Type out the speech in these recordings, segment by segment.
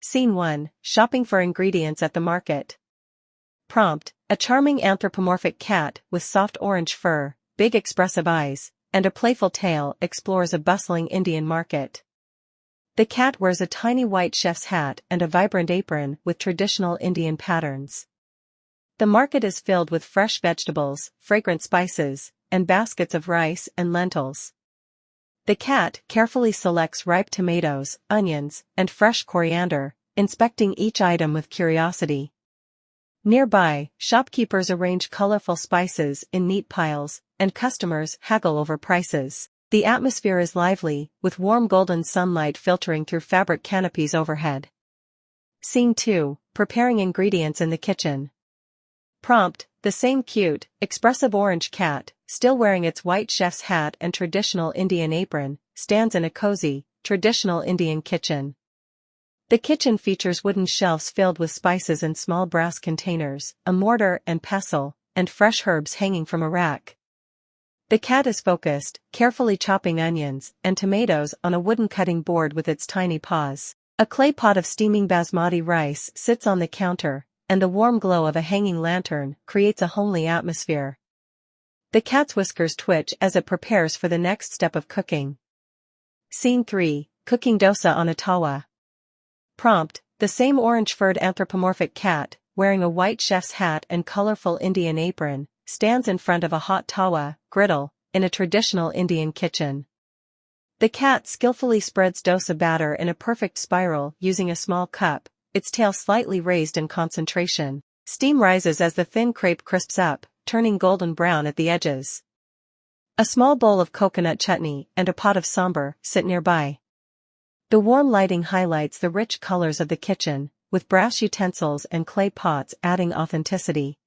Scene 1, Shopping for ingredients at the market. Prompt, a charming anthropomorphic cat with soft orange fur, big expressive eyes, and a playful tail explores a bustling Indian market. The cat wears a tiny white chef's hat and a vibrant apron with traditional Indian patterns. The market is filled with fresh vegetables, fragrant spices, and baskets of rice and lentils. The cat carefully selects ripe tomatoes, onions, and fresh coriander, inspecting each item with curiosity. Nearby, shopkeepers arrange colorful spices in neat piles, and customers haggle over prices. The atmosphere is lively, with warm golden sunlight filtering through fabric canopies overhead. Scene 2, Preparing ingredients in the kitchen. Prompt, the same cute, expressive orange cat, still wearing its white chef's hat and traditional Indian apron, stands in a cozy, traditional Indian kitchen. The kitchen features wooden shelves filled with spices and small brass containers, a mortar and pestle, and fresh herbs hanging from a rack. The cat is focused, carefully chopping onions and tomatoes on a wooden cutting board with its tiny paws. A clay pot of steaming basmati rice sits on the counter, and the warm glow of a hanging lantern creates a homely atmosphere. The cat's whiskers twitch as it prepares for the next step of cooking. Scene 3, Cooking dosa on a tawa. Prompt, the same orange-furred anthropomorphic cat, wearing a white chef's hat and colorful Indian apron, stands in front of a hot tawa, griddle, in a traditional Indian kitchen. The cat skillfully spreads dosa batter in a perfect spiral using a small cup, its tail slightly raised in concentration. Steam rises as the thin crepe crisps up, turning golden brown at the edges. A small bowl of coconut chutney and a pot of sambar sit nearby. The warm lighting highlights the rich colors of the kitchen, with brass utensils and clay pots adding authenticity.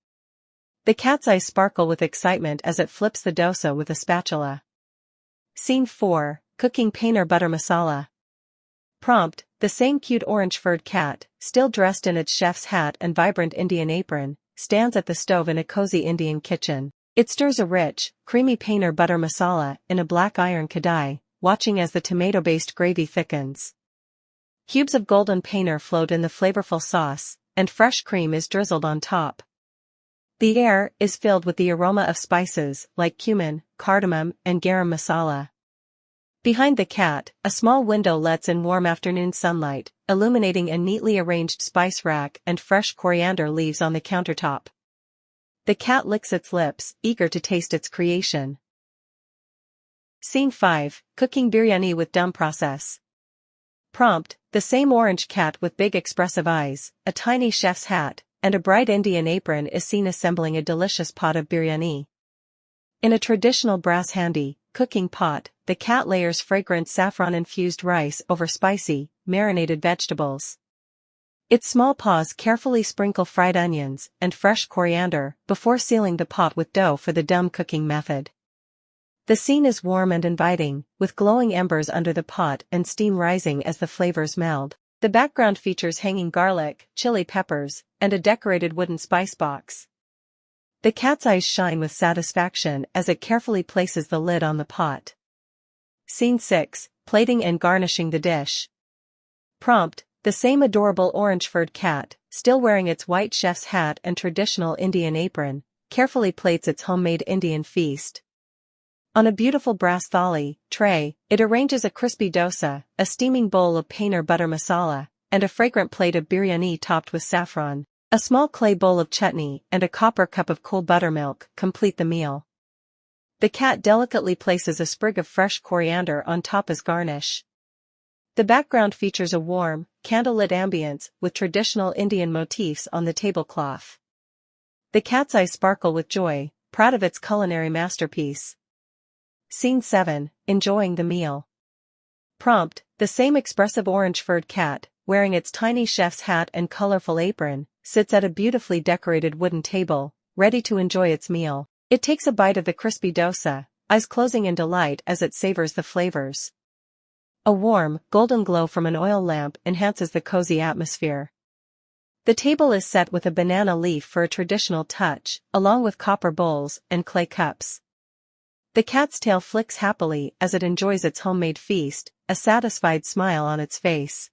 The cat's eyes sparkle with excitement as it flips the dosa with a spatula. Scene 4, Cooking paneer butter masala. Prompt, the same cute orange-furred cat, still dressed in its chef's hat and vibrant Indian apron, stands at the stove in a cozy Indian kitchen. It stirs a rich, creamy paneer butter masala in a black iron kadai, watching as the tomato-based gravy thickens. Cubes of golden paneer float in the flavorful sauce, and fresh cream is drizzled on top. The air is filled with the aroma of spices like cumin, cardamom, and garam masala. Behind the cat, a small window lets in warm afternoon sunlight, illuminating a neatly arranged spice rack and fresh coriander leaves on the countertop. The cat licks its lips, eager to taste its creation. Scene 5, Cooking biryani with dum process. Prompt, the same orange cat with big expressive eyes, a tiny chef's hat, and a bright Indian apron is seen assembling a delicious pot of biryani. In a traditional brass handi, cooking pot, the cat layers fragrant saffron-infused rice over spicy, marinated vegetables. Its small paws carefully sprinkle fried onions and fresh coriander before sealing the pot with dough for the dum cooking method. The scene is warm and inviting, with glowing embers under the pot and steam rising as the flavors meld. The background features hanging garlic, chili peppers, and a decorated wooden spice box. The cat's eyes shine with satisfaction as it carefully places the lid on the pot. Scene 6, Plating and garnishing the dish. Prompt, the same adorable orange-furred cat, still wearing its white chef's hat and traditional Indian apron, carefully plates its homemade Indian feast. On a beautiful brass thali tray, it arranges a crispy dosa, a steaming bowl of paneer butter masala, and a fragrant plate of biryani topped with saffron. A small clay bowl of chutney and a copper cup of cool buttermilk complete the meal. The cat delicately places a sprig of fresh coriander on top as garnish. The background features a warm, candlelit ambience with traditional Indian motifs on the tablecloth. The cat's eyes sparkle with joy, proud of its culinary masterpiece. Scene 7, Enjoying the meal. Prompt, the same expressive orange-furred cat, wearing its tiny chef's hat and colorful apron, sits at a beautifully decorated wooden table, ready to enjoy its meal. It takes a bite of the crispy dosa, eyes closing in delight as it savors the flavors. A warm, golden glow from an oil lamp enhances the cozy atmosphere. The table is set with a banana leaf for a traditional touch, along with copper bowls and clay cups. The cat's tail flicks happily as it enjoys its homemade feast, a satisfied smile on its face.